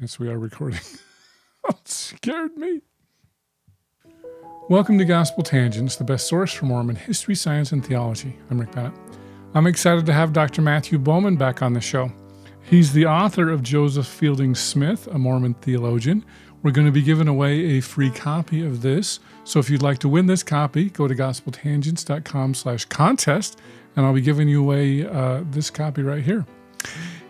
Yes, we are recording. It scared me. Welcome to Gospel Tangents, the best source for Mormon history, science, and theology. I'm Rick Bennett. I'm excited to have Dr. Matthew Bowman back on the show. He's the author of Joseph Fielding Smith, a Mormon theologian. We're going to be giving away a free copy of this. So if you'd like to win this copy, go to gospeltangents.com/contest, and I'll be giving you away this copy right here.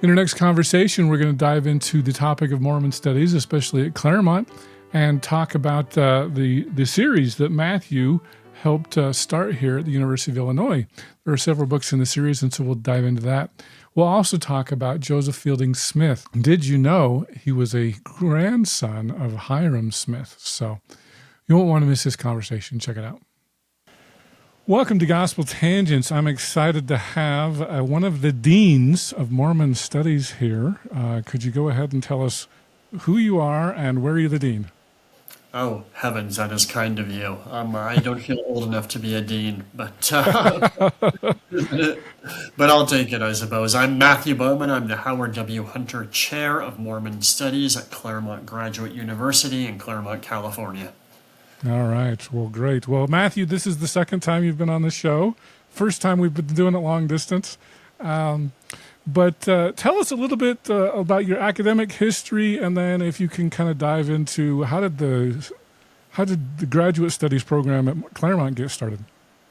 In our next conversation, we're going to dive into the topic of Mormon Studies, especially at Claremont, and talk about the series that Matthew helped start here at the University of Illinois. There are several books in the series, and so we'll dive into that. We'll also talk about Joseph Fielding Smith. Did you know he was a grandson of Hyrum Smith? So you won't want to miss this conversation. Check it out. Welcome to Gospel Tangents. I'm excited to have one of the deans of Mormon Studies here. Could you go ahead and tell us who you are and where you're the dean? Oh, heavens, that is kind of you. I don't feel old enough to be a dean, but I'll take it, I suppose. I'm Matthew Bowman. I'm the Howard W. Hunter Chair of Mormon Studies at Claremont Graduate University in Claremont, California. All right. Well, great. Well, Matthew, this is the second time you've been on the show. First time we've been doing it long distance. But tell us a little bit about your academic history, and then if you can kind of dive into how did the graduate studies program at Claremont get started?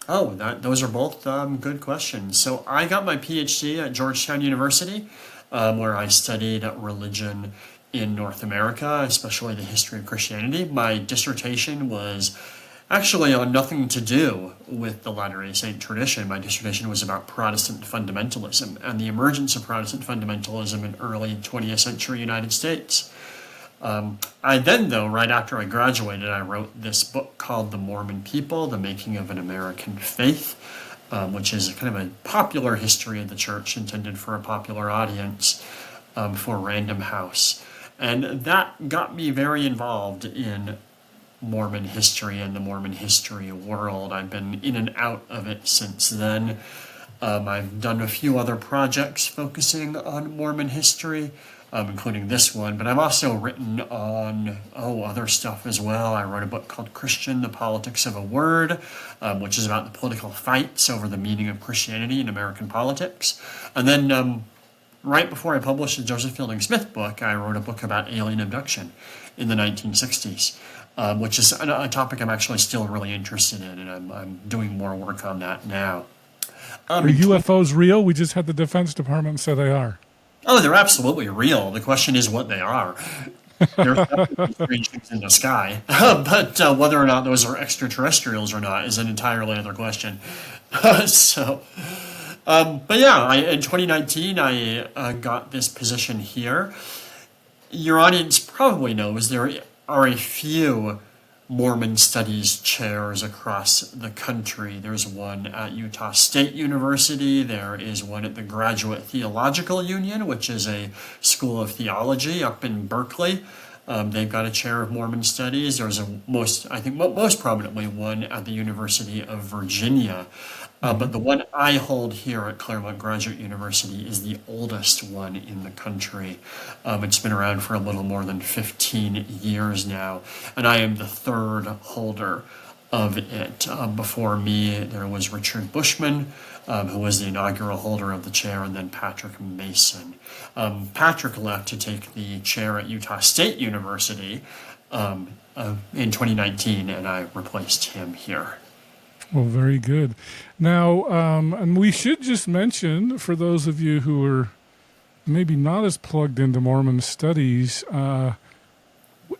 Oh, those are both good questions. So I got my PhD at Georgetown University, where I studied religion in North America, especially the history of Christianity. My dissertation was actually on nothing to do with the Latter-day Saint tradition. My dissertation was about Protestant fundamentalism and the emergence of Protestant fundamentalism in early 20th century United States. I then, though, right after I graduated, I wrote this book called The Mormon People, The Making of an American Faith, which is kind of a popular history of the church intended for a popular audience for Random House. And that got me very involved in Mormon history and the Mormon history world. I've been in and out of it since then. I've done a few other projects focusing on Mormon history, including this one, but I've also written on other stuff as well. I wrote a book called Christian, the Politics of a Word, which is about the political fights over the meaning of Christianity in American politics. And then right before I published the Joseph Fielding Smith book, I wrote a book about alien abduction in the 1960s, which is a topic I'm actually still really interested in, and I'm doing more work on that now. Are UFOs real? We just had the Defense Department say they are. Oh, they're absolutely real. The question is what they are. There's definitely strange things in the sky, but whether or not those are extraterrestrials or not is an entirely other question. But yeah, in 2019, I got this position here. Your audience probably knows there are a few Mormon Studies chairs across the country. There's one at Utah State University. There is one at the Graduate Theological Union, which is a school of theology up in Berkeley. They've got a chair of Mormon Studies. There's most prominently one at the University of Virginia. But the one I hold here at Claremont Graduate University is the oldest one in the country. It's been around for a little more than 15 years now, and I am the third holder of it. Before me, there was Richard Bushman, who was the inaugural holder of the chair, and then Patrick Mason. Patrick left to take the chair at Utah State University in 2019, and I replaced him here. Well, very good. Now, and we should just mention, for those of you who are maybe not as plugged into Mormon Studies,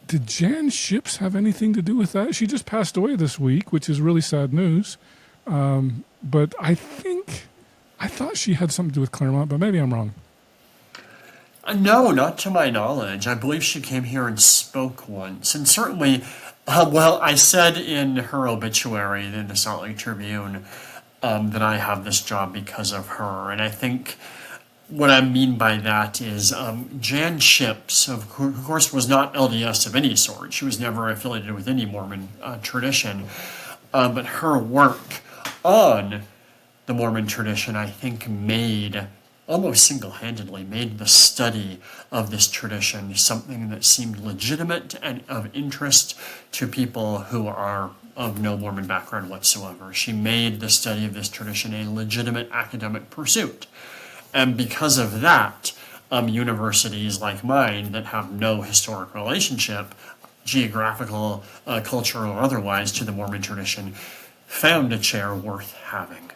did Jan Ships have anything to do with that? She just passed away this week, which is really sad news. But I thought she had something to do with Claremont, but maybe I'm wrong. No, not to my knowledge. I believe she came here and spoke once, and certainly... I said in her obituary in the Salt Lake Tribune that I have this job because of her. And I think what I mean by that is Jan Ships, of course, was not LDS of any sort. She was never affiliated with any Mormon tradition. But her work on the Mormon tradition, I think, made almost single-handedly made the study of this tradition something that seemed legitimate and of interest to people who are of no Mormon background whatsoever. She made the study of this tradition a legitimate academic pursuit. And because of that, universities like mine that have no historic relationship, geographical, cultural, or otherwise, to the Mormon tradition, found a chair worth having.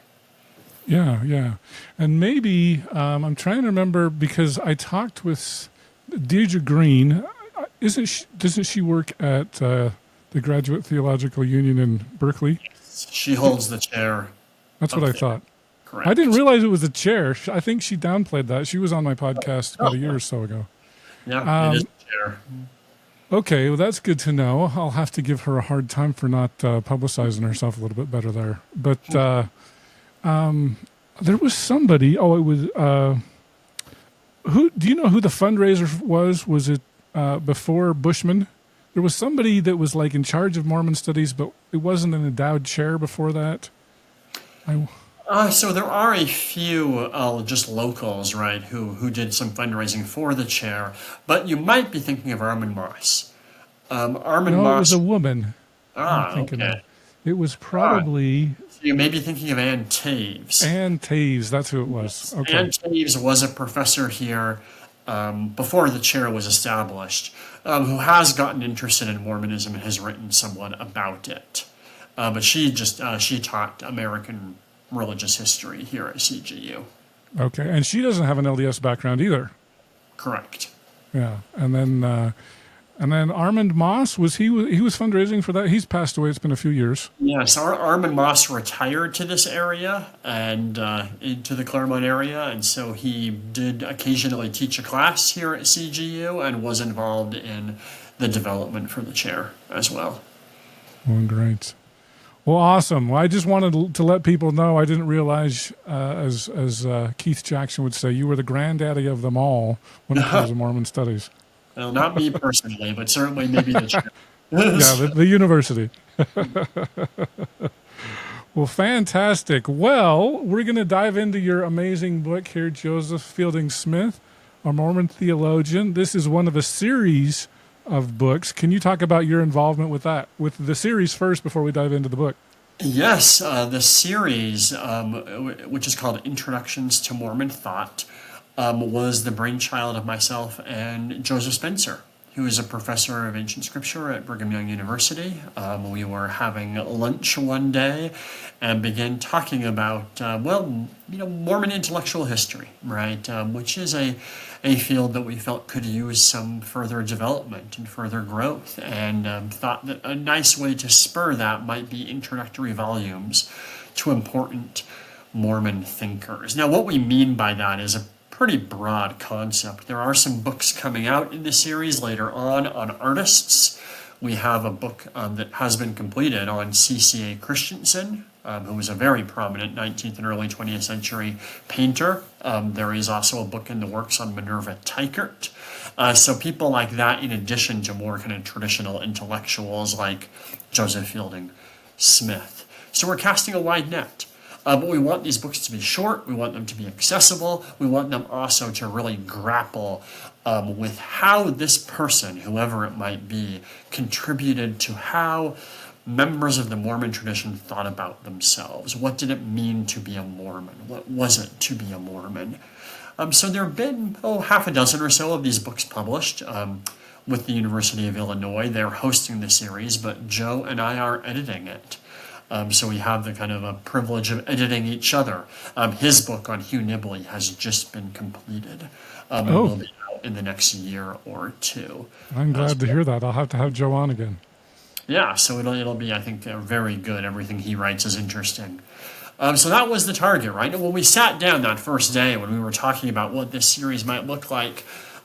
Yeah. And maybe, I'm trying to remember, because I talked with Deidre Green. Doesn't she work at the Graduate Theological Union in Berkeley? She holds the chair. That's what I thought. Correct. I didn't realize it was a chair. I think she downplayed that. She was on my podcast about a year or so ago. Yeah, it is a chair. Okay, well, that's good to know. I'll have to give her a hard time for not publicizing herself a little bit better there. But there was somebody. Oh, it was who? Do you know who the fundraiser was? Was it before Bushman? There was somebody that was like in charge of Mormon Studies, but it wasn't an endowed chair before that. So there are a few just locals, right, who did some fundraising for the chair, but you might be thinking of Armin Moss. Armin Moss. It was a woman. Okay. It was probably. So you may be thinking of Ann Taves. Ann Taves, that's who it was. Okay. Ann Taves was a professor here before the chair was established, who has gotten interested in Mormonism and has written somewhat about it. But she taught American religious history here at CGU. Okay, and she doesn't have an LDS background either. Correct. Yeah, and then Armand Moss he was fundraising for that. He's passed away. It's been a few years. Yes, Armand Moss retired to this area and into the Claremont area, and so he did occasionally teach a class here at CGU and was involved in the development for the chair as well. Oh, great. Well, awesome. Well, I just wanted to let people know. I didn't realize, as Keith Jackson would say, you were the granddaddy of them all when it comes to Mormon studies. Well, not me personally, but certainly maybe the chair. Yeah, the university. Well, fantastic. Well, we're going to dive into your amazing book here, Joseph Fielding Smith, a Mormon theologian. This is one of a series of books. Can you talk about your involvement with that, with the series first before we dive into the book? Yes, the series, which is called Introductions to Mormon Thought, was the brainchild of myself and Joseph Spencer, who is a professor of ancient scripture at Brigham Young University. We were having lunch one day and began talking about, Mormon intellectual history, right, which is a field that we felt could use some further development and further growth, and thought that a nice way to spur that might be introductory volumes to important Mormon thinkers. Now, what we mean by that is a pretty broad concept. There are some books coming out in the series later on artists. We have a book that has been completed on C.C.A. Christensen, who was a very prominent 19th and early 20th century painter. There is also a book in the works on Minerva Teichert. So people like that, in addition to more kind of traditional intellectuals like Joseph Fielding Smith. So we're casting a wide net. But we want these books to be short. We want them to be accessible. We want them also to really grapple with how this person, whoever it might be, contributed to how members of the Mormon tradition thought about themselves. What did it mean to be a Mormon? What was it to be a Mormon? So there have been, half a dozen or so of these books published with the University of Illinois. They're hosting the series, but Joe and I are editing it. So we have the kind of a privilege of editing each other. His book on Hugh Nibley has just been completed. And will be out in the next year or two. I'm glad to hear that. I'll have to have Joe on again. Yeah, so it'll be, I think, very good. Everything he writes is interesting. So that was the target, right? And when we sat down that first day, when we were talking about what this series might look like,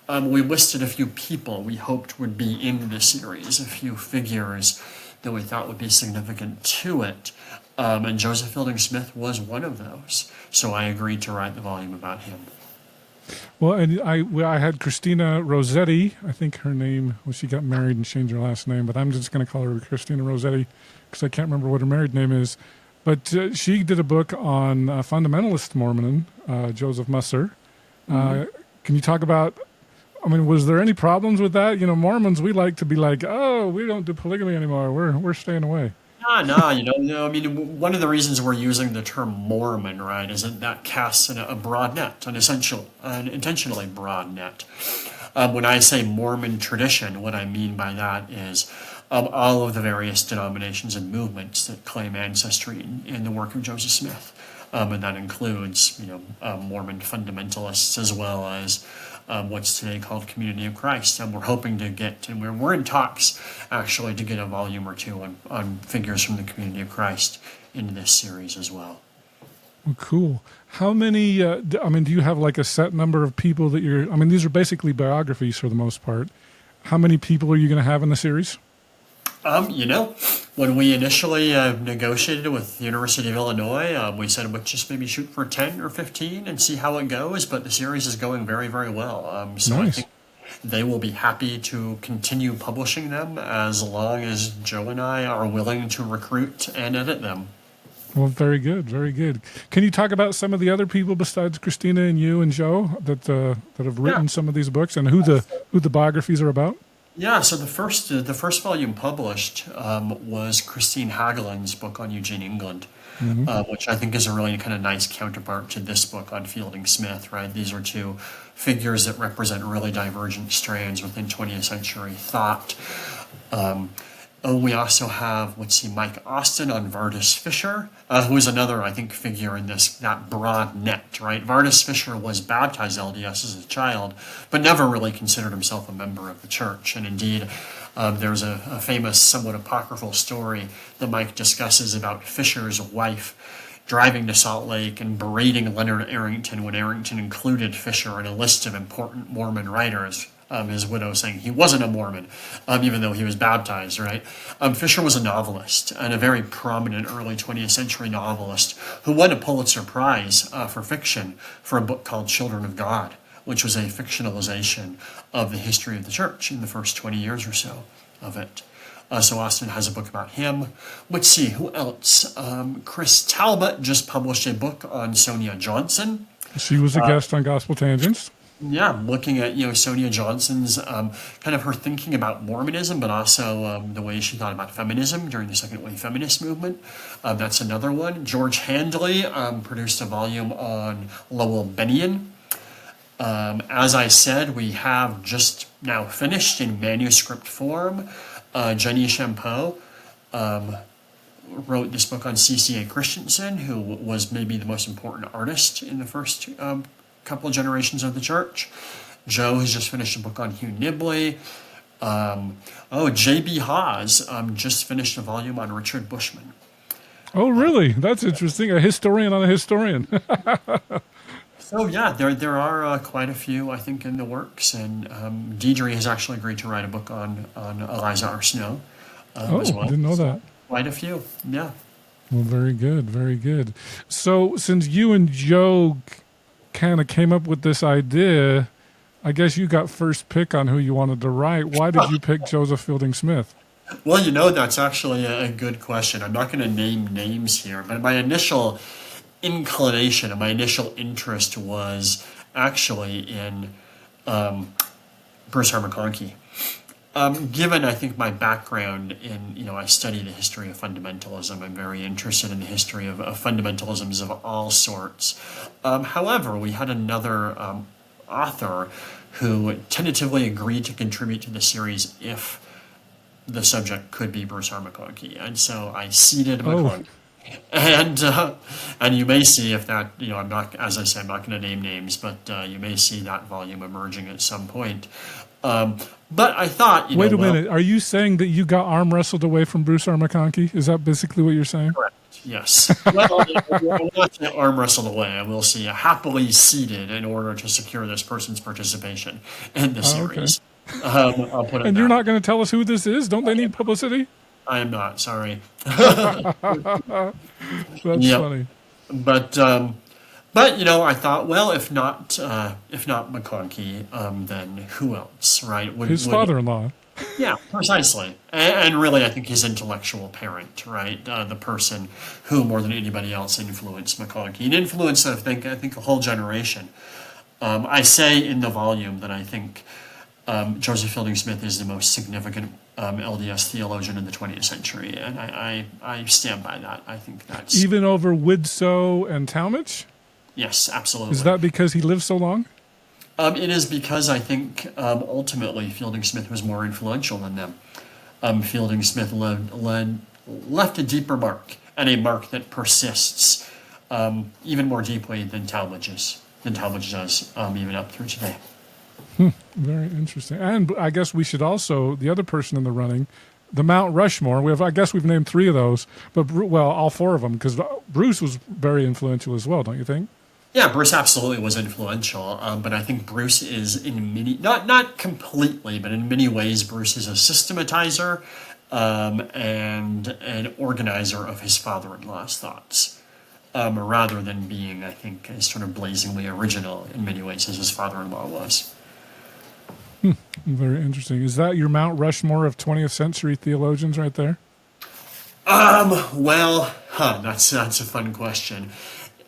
we listed a few people we hoped would be in the series, a few figures that we thought would be significant to it. And Joseph Fielding Smith was one of those. So I agreed to write the volume about him. Well, and I had Christina Rossetti. I think her name, she got married and changed her last name, but I'm just going to call her Christina Rossetti because I can't remember what her married name is. But she did a book on fundamentalist Mormonism, Joseph Musser. Can you talk about? I mean, was there any problems with that? Mormons, we like to be like, oh, we don't do polygamy anymore. We're staying away. No, no, I mean, one of the reasons we're using the term Mormon, right, is that casts a broad net, an intentionally broad net. When I say Mormon tradition, what I mean by that is all of the various denominations and movements that claim ancestry in the work of Joseph Smith. And that includes, Mormon fundamentalists as well as what's today called Community of Christ. And we're hoping to get, and we're in talks actually to get a volume or two on figures from the Community of Christ into this series as well. Well, cool. How many, do you have like a set number of people that these are basically biographies for the most part. How many people are you going to have in the series? When we initially negotiated with the University of Illinois, we said we'd just maybe shoot for 10 or 15 and see how it goes, but the series is going very, very well. So nice. I think they will be happy to continue publishing them as long as Joe and I are willing to recruit and edit them. Well, very good, very good. Can you talk about some of the other people besides Christina and you and Joe that have written some of these books and who the biographies are about? Yeah, so the first volume published was Christine Hagelin's book on Eugene England, which I think is a really kind of nice counterpart to this book on Fielding Smith, right? These are two figures that represent really divergent strands within 20th century thought. We also have, Mike Austin on Vardis Fisher, who is another, I think, figure in that broad net, right? Vardis Fisher was baptized LDS as a child, but never really considered himself a member of the church. And indeed, there's a famous, somewhat apocryphal story that Mike discusses about Fisher's wife driving to Salt Lake and berating Leonard Arrington when Arrington included Fisher in a list of important Mormon writers. His widow saying he wasn't a Mormon, even though he was baptized, right? Fisher was a novelist and a very prominent early 20th century novelist who won a Pulitzer Prize for fiction for a book called Children of God, which was a fictionalization of the history of the church in the first 20 years or so of it. So Austin has a book about him. Let's see, who else? Chris Talbot just published a book on Sonia Johnson. She was a guest on Gospel Tangents. Yeah, looking at Sonia Johnson's kind of her thinking about Mormonism, but also the way she thought about feminism during the second wave feminist movement. That's another one. George Handley produced a volume on Lowell Bennion. As I said, we have just now finished in manuscript form. Jenny Champeau wrote this book on C.C.A. Christensen, who was maybe the most important artist in the first couple of generations of the church. Joe has just finished a book on Hugh Nibley. J.B. Hawes just finished a volume on Richard Bushman. Oh, really? That's interesting. A historian on a historian. So yeah, there are quite a few, I think, in the works, and Deidre has actually agreed to write a book on Eliza R. Snow as well. I didn't know that. Quite a few, yeah. Well, very good, very good. So since you and Joe kind of came up with this idea, I guess you got first pick on who you wanted to write. Why did you pick Joseph Fielding Smith? Well, that's actually a good question. I'm not going to name names here, but my initial inclination and my initial interest was actually in Bruce R. McConkie. Given, I think, my background in, I study the history of fundamentalism. I'm very interested in the history of fundamentalisms of all sorts. However, we had another author who tentatively agreed to contribute to the series if the subject could be Bruce R. McConkie. And so I seeded McConkie. And you may see if that, I'm not, as I said, I'm not going to name names, but you may see that volume emerging at some point. But I thought, Wait a minute. Are you saying that you got arm wrestled away from Bruce R. McConkie? Is that basically what you're saying? Correct. Yes. Well, I will not say arm wrestled away. I will see happily seated in order to secure this person's participation in the series. Okay. I'll put it. And you're not going to tell us who this is? Don't they need publicity? I am not. Sorry. That's funny. But I thought, well, if not McConkie, then who else, right? His father-in-law. Yeah, precisely. And really, I think his intellectual parent, right? The person who, more than anybody else, influenced McConkie. And influenced, I think a whole generation. I say in the volume that I think Joseph Fielding Smith is the most significant LDS theologian in the 20th century, and I stand by that. I think that's... Even over Widsoe and Talmage? Yes, absolutely. Is that because he lived so long? It is because I think ultimately Fielding Smith was more influential than them. Fielding Smith left a deeper mark, and a mark that persists even more deeply than Talmage does, even up through today. Very interesting. And I guess we should also, the other person in the running, the Mount Rushmore, I guess we've named three of those, but, well, all four of them, because Bruce was very influential as well, don't you think? Yeah, Bruce absolutely was influential, but I think Bruce is in many, not completely, but in many ways, Bruce is a systematizer and an organizer of his father-in-law's thoughts, rather than being, I think, as sort of blazingly original in many ways as his father-in-law was. Very interesting. Is that your Mount Rushmore of 20th century theologians right there? That's a fun question.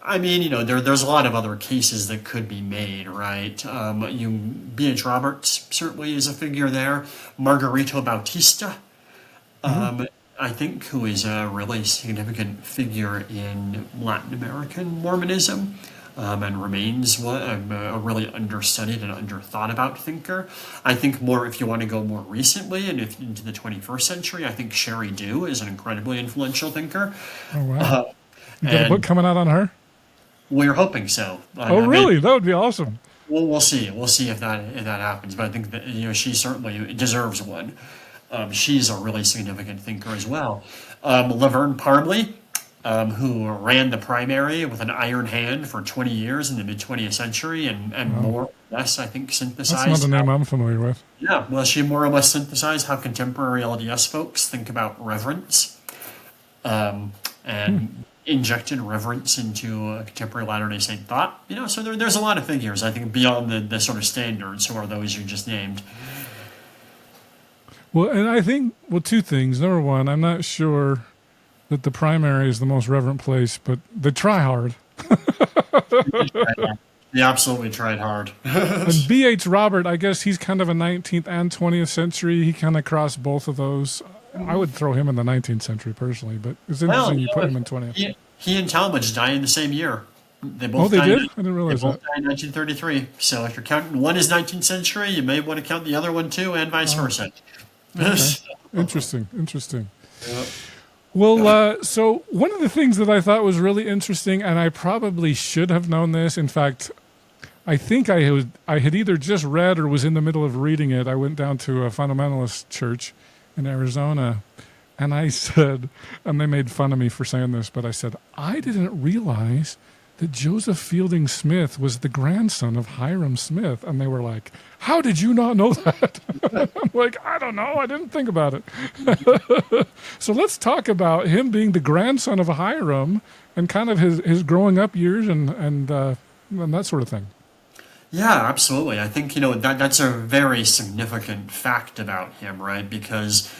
I mean, there's a lot of other cases that could be made, right? B.H. Roberts certainly is a figure there. Margarito Bautista, I think, who is a really significant figure in Latin American Mormonism. And remains a really understudied and underthought about thinker. I think if you want to go more recently and into the 21st century, I think Sherry Dew is an incredibly influential thinker. Oh, wow. You got a book coming out on her? We're hoping so. Really? That would be awesome. Well, we'll see. We'll see if that happens. But I think that she certainly deserves one. She's a really significant thinker as well. Laverne Parmley, who ran the primary with an iron hand for 20 years in the mid-20th century and more or less, I think, synthesized... That's not the name I'm familiar with. Yeah, well, she more or less synthesized how contemporary LDS folks think about reverence and injected reverence into contemporary Latter-day Saint thought. So there's a lot of figures, I think, beyond the sort of standards who are those you just named. Well, and I think, two things. Number one, I'm not sure that the primary is the most reverent place, but they try hard. They absolutely tried hard. And B.H. Robert, I guess he's kind of a 19th and 20th century. He kind of crossed both of those. I would throw him in the 19th century personally, but it's interesting you put him in 20th. He and Talmage died in the same year. They did? I didn't realize they both died in 1933. So if you're counting one as 19th century, you may want to count the other one too, and vice versa. Okay. Interesting. Yep. Well, so one of the things that I thought was really interesting, and I probably should have known this. In fact, I think I had either just read or was in the middle of reading it. I went down to a fundamentalist church in Arizona, and I said, and they made fun of me for saying this, but I said, I didn't realize that Joseph Fielding Smith was the grandson of Hyrum Smith. And they were like, how did you not know that? I'm like, I don't know. I didn't think about it. So let's talk about him being the grandson of Hyrum and kind of his growing up years and that sort of thing. Yeah, absolutely. I think, that's a very significant fact about him, right? Because,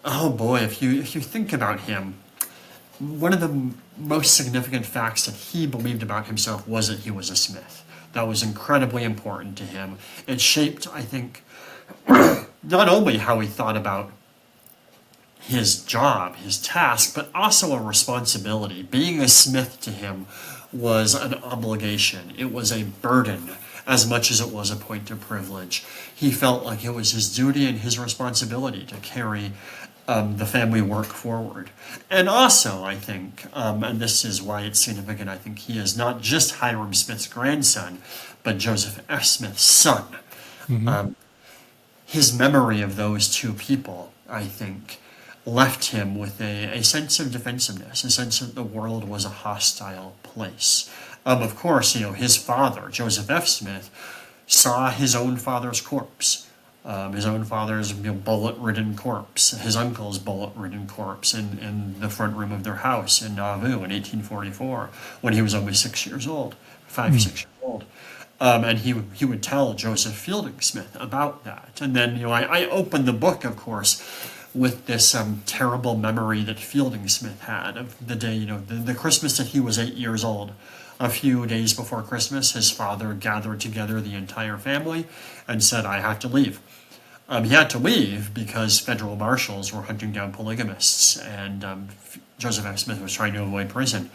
oh boy, if you think about him, one of the most significant facts that he believed about himself was that he was a Smith. That was incredibly important to him. It shaped, I think, not only how he thought about his job, his task, but also a responsibility. Being a Smith to him was an obligation. It was a burden as much as it was a point of privilege. He felt like it was his duty and his responsibility to carry the family work forward. And also, I think, and this is why it's significant, I think he is not just Hyrum Smith's grandson, but Joseph F. Smith's son. Mm-hmm. His memory of those two people, I think, left him with a sense of defensiveness, a sense that the world was a hostile place. Of course, his father, Joseph F. Smith, saw his own father's corpse. His own father's bullet-ridden corpse, his uncle's bullet-ridden corpse in the front room of their house in Nauvoo in 1844 when he was only 6 years old, 5 or 6 years old. And he would tell Joseph Fielding Smith about that. And then, I opened the book, of course, with this terrible memory that Fielding Smith had of the day, the Christmas that he was 8 years old, a few days before Christmas, his father gathered together the entire family and said, "I have to leave." He had to leave because federal marshals were hunting down polygamists, and Joseph F. Smith was trying to avoid prison.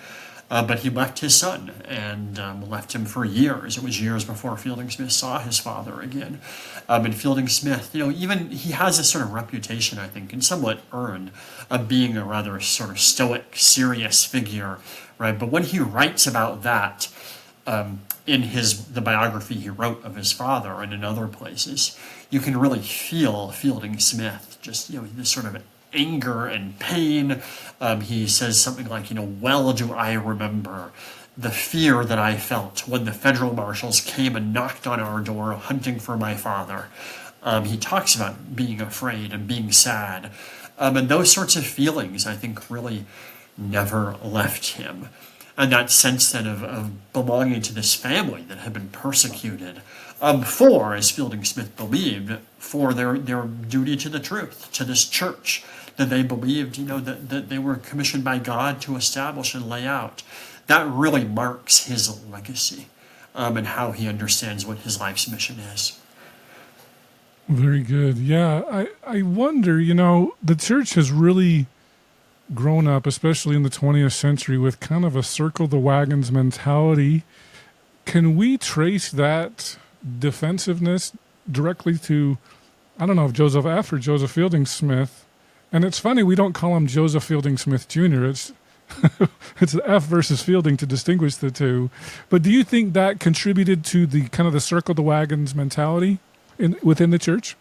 But he left his son and left him for years. It was years before Fielding Smith saw his father again. And Fielding Smith, even he has this sort of reputation, I think, and somewhat earned, of being a rather sort of stoic, serious figure, right? But when he writes about that in the biography he wrote of his father and in other places, you can really feel Fielding Smith, just, this sort of anger and pain. He says something like, "Well do I remember the fear that I felt when the federal marshals came and knocked on our door hunting for my father." He talks about being afraid and being sad. And those sorts of feelings, I think, really never left him. And that sense then of belonging to this family that had been persecuted for, as Fielding Smith believed, for their duty to the truth, to this church that they believed, that they were commissioned by God to establish and lay out. That really marks his legacy and how he understands what his life's mission is. Very good. Yeah, I wonder, the church has really grown up, especially in the 20th century, with kind of a circle the wagons mentality. Can we trace that defensiveness directly to, I don't know if Joseph F. or Joseph Fielding Smith? And it's funny, we don't call him Joseph Fielding Smith Jr. It's it's F versus Fielding to distinguish the two. But do you think that contributed to the kind of the circle the wagons mentality within the church?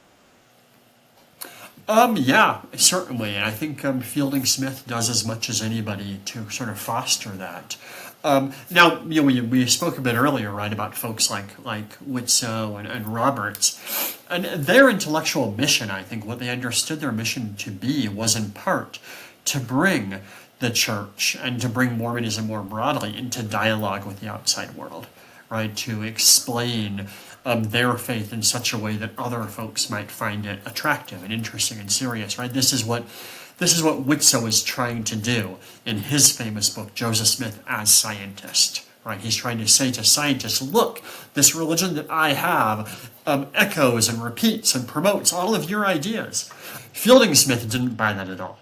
Yeah, certainly. And I think Fielding Smith does as much as anybody to sort of foster that. Now, we spoke a bit earlier, right, about folks like Whitsoe and Roberts. And their intellectual mission, I think, what they understood their mission to be was in part to bring the church and to bring Mormonism more broadly into dialogue with the outside world, right, to explain their faith in such a way that other folks might find it attractive and interesting and serious, right? This is what Whitsoe is trying to do in his famous book, Joseph Smith as Scientist, right? He's trying to say to scientists, look, this religion that I have echoes and repeats and promotes all of your ideas. Fielding Smith didn't buy that at all,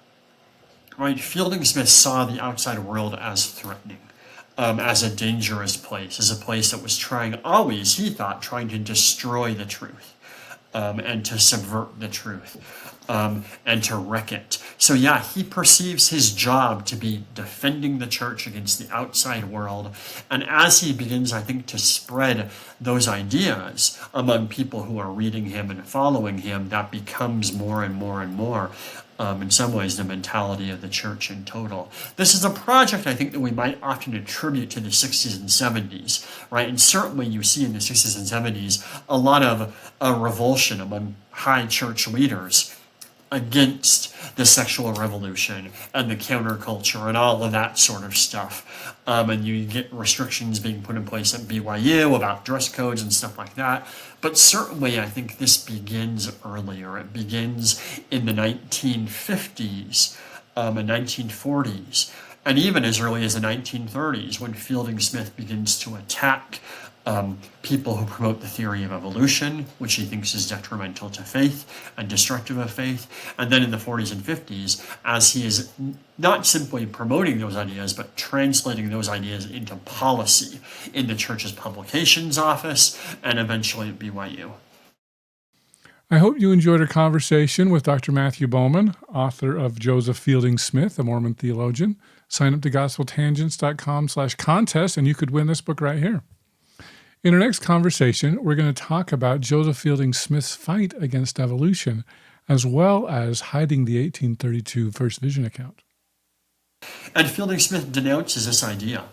right? Fielding Smith saw the outside world as threatening. As a dangerous place, as a place that was always, he thought, trying to destroy the truth, and to subvert the truth, and to wreck it. So yeah, he perceives his job to be defending the church against the outside world. And as he begins, I think, to spread those ideas among people who are reading him and following him, that becomes more and more and more, in some ways, the mentality of the church in total. This is a project, I think, that we might often attribute to the 60s and 70s, right? And certainly you see in the 60s and 70s a lot of revulsion among high church leaders against the sexual revolution and the counterculture and all of that sort of stuff. And you get restrictions being put in place at BYU about dress codes and stuff like that. But certainly I think this begins earlier. It begins in the 1950s and 1940s, and even as early as the 1930s, when Fielding Smith begins to attack people who promote the theory of evolution, which he thinks is detrimental to faith and destructive of faith. And then in the 40s and 50s, as he is not simply promoting those ideas, but translating those ideas into policy in the church's publications office and eventually at BYU. I hope you enjoyed our conversation with Dr. Matthew Bowman, author of Joseph Fielding Smith, a Mormon theologian. Sign up to gospeltangents.com/contest and you could win this book right here. In our next conversation, we're going to talk about Joseph Fielding Smith's fight against evolution, as well as hiding the 1832 First Vision account. And Fielding Smith denounces this idea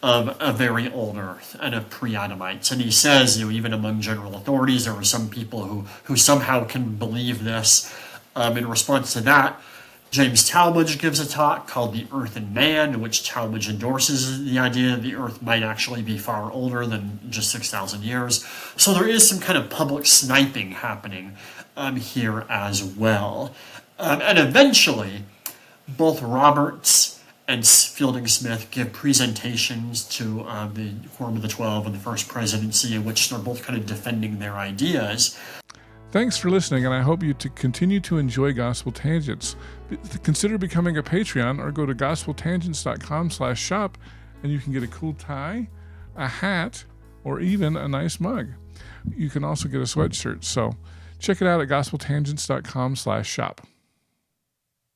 of a very old earth and of pre-Adamites. And he says, even among general authorities, there are some people who somehow can believe this. In response to that, James Talmage gives a talk called The Earth and Man, in which Talmage endorses the idea that the Earth might actually be far older than just 6,000 years. So there is some kind of public sniping happening here as well. And eventually, both Roberts and Fielding Smith give presentations to the Quorum of the 12 and the First Presidency, in which they're both kind of defending their ideas. Thanks for listening, and I hope you to continue to enjoy Gospel Tangents. Consider becoming a Patreon or go to gospeltangents.com/shop, and you can get a cool tie, a hat, or even a nice mug. You can also get a sweatshirt. So check it out at gospeltangents.com/shop.